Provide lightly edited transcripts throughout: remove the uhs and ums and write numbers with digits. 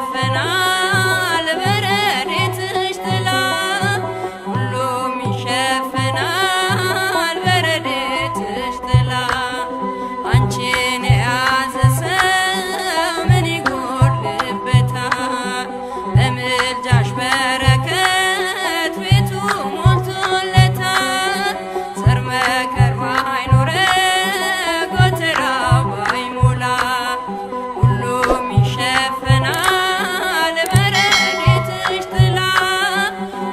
ይሸፍናል በረድኤትሽ ጥላ ሁሉም ይሸፍናል በረድኤትሽ ጥላ አንቺን የያዘ ሰው ምን ይጎድልበታል? በምልጃሽ በረከት ቤቱ ሞልቶለታል። ዘር መከር ባይኖረው ጎተራው ባይሞላ ሁሉም ይሸፈናል በረድኤትሽ ጥላ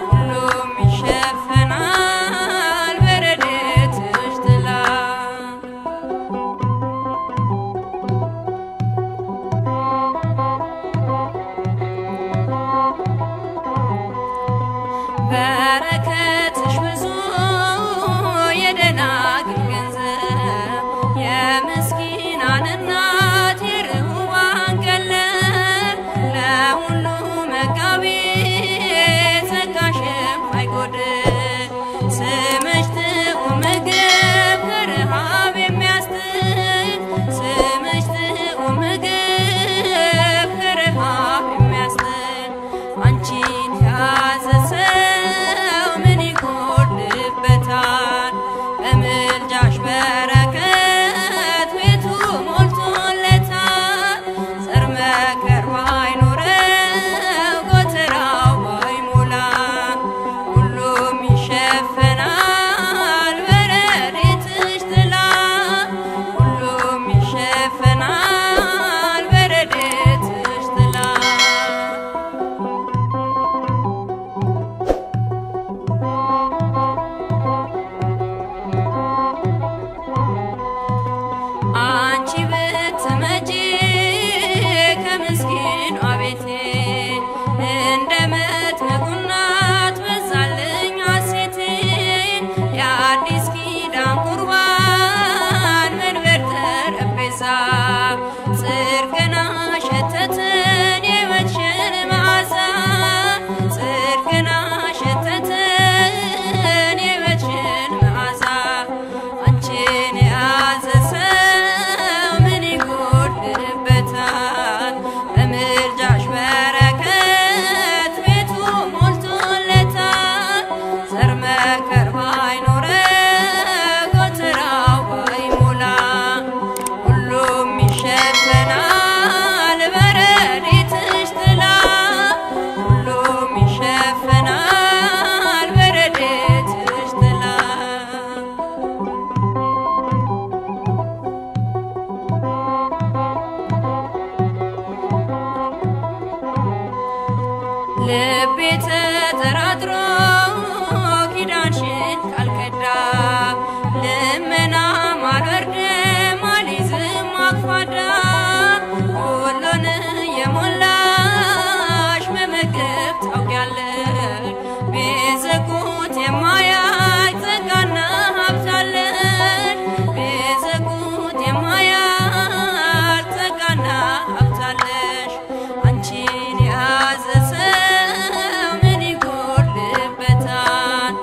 ሁሉም ይሸፈናል በረድኤትሽ ጥላ በረከትሽ ብዙ የደናግል ገንዘብ የምስኪናን እናት የርሁባን ቀለብ ለሁሉ መጋቢ ጸጋሽም አይጎድል ስምሽ ጥዑም ምግብ ከረሃብ የሚያስጥል ስምሽ ጥዑም ምግብ ከረሃብ የሚያስጥል አንቺን የያዘ ሰው ምን ይጎድልበታል? በምልጃሽ በረከት ቤቱ ሞልቶለታል። ዘር መከር ባይኖረው ጎተራው ባይሞላ ሁሉም ይሸፈናል በረድኤትሽ ጥላ ሁሉም ይሸፈናል በረድኤትሽ ጥላ አንቺ ብትመጪ ከምስኪኗ ቤቴ እንደ መጥምቁ እናት በዛልኝ ሐሴቴ የአዲስ ኪዳን ቁርባን መንበር ጠረጴዛ ጽድቅን አሸተትን የሕይወትሽን መዓዛ ጽድቅን አሸተትን የሕይወትሽን መዓዛ አንቺን የያዘ ሰው ምን ይጎድልበታል? በምልጃሽ በረከት ቤቱ ሞልቶለታል። ዘር መከር ባይኖረው ጎተራው ባይሞላ ሁሉም ይሸፈናል በረድኤትሽ ጥላ ሁሉም ይሸፈናል በረድኤትሽ ጥላ ልቤ ተጠራጥሮ ኪዳንሽን ካልከዳ ልመናም አልወርድም አልይዝም አክፋዳ ሁሉን የሞላሽ መመገብ ታውቂያለሽ ቢዘጉት የማያልቅ ጸጋና ሀብት አለሽ ቢዘጉት የማያልቅ ጸጋና ሀብት አለሽ አንቺን የያዘ ሰው ምን ይጎድልበታል?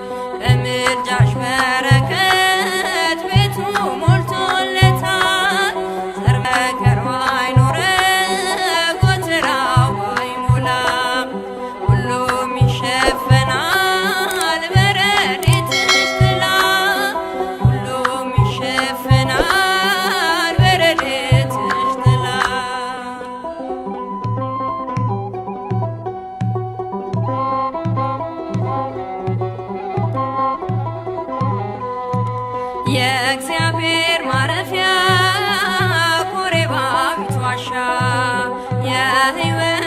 በምልጃሽ በረከት ቤቱ ሞልቶለታል። ዘር መከር ባይኖረው ጎተራው ባይሞላ ሁሉም ይሸፈናል በረድኤትሽ ጥላ ሁሉም ይሸፈናል በረድኤትሽ ጥላ የእግዚአብሔር ማረፊያ ኮሬባዊት ዋሻ የሕይወት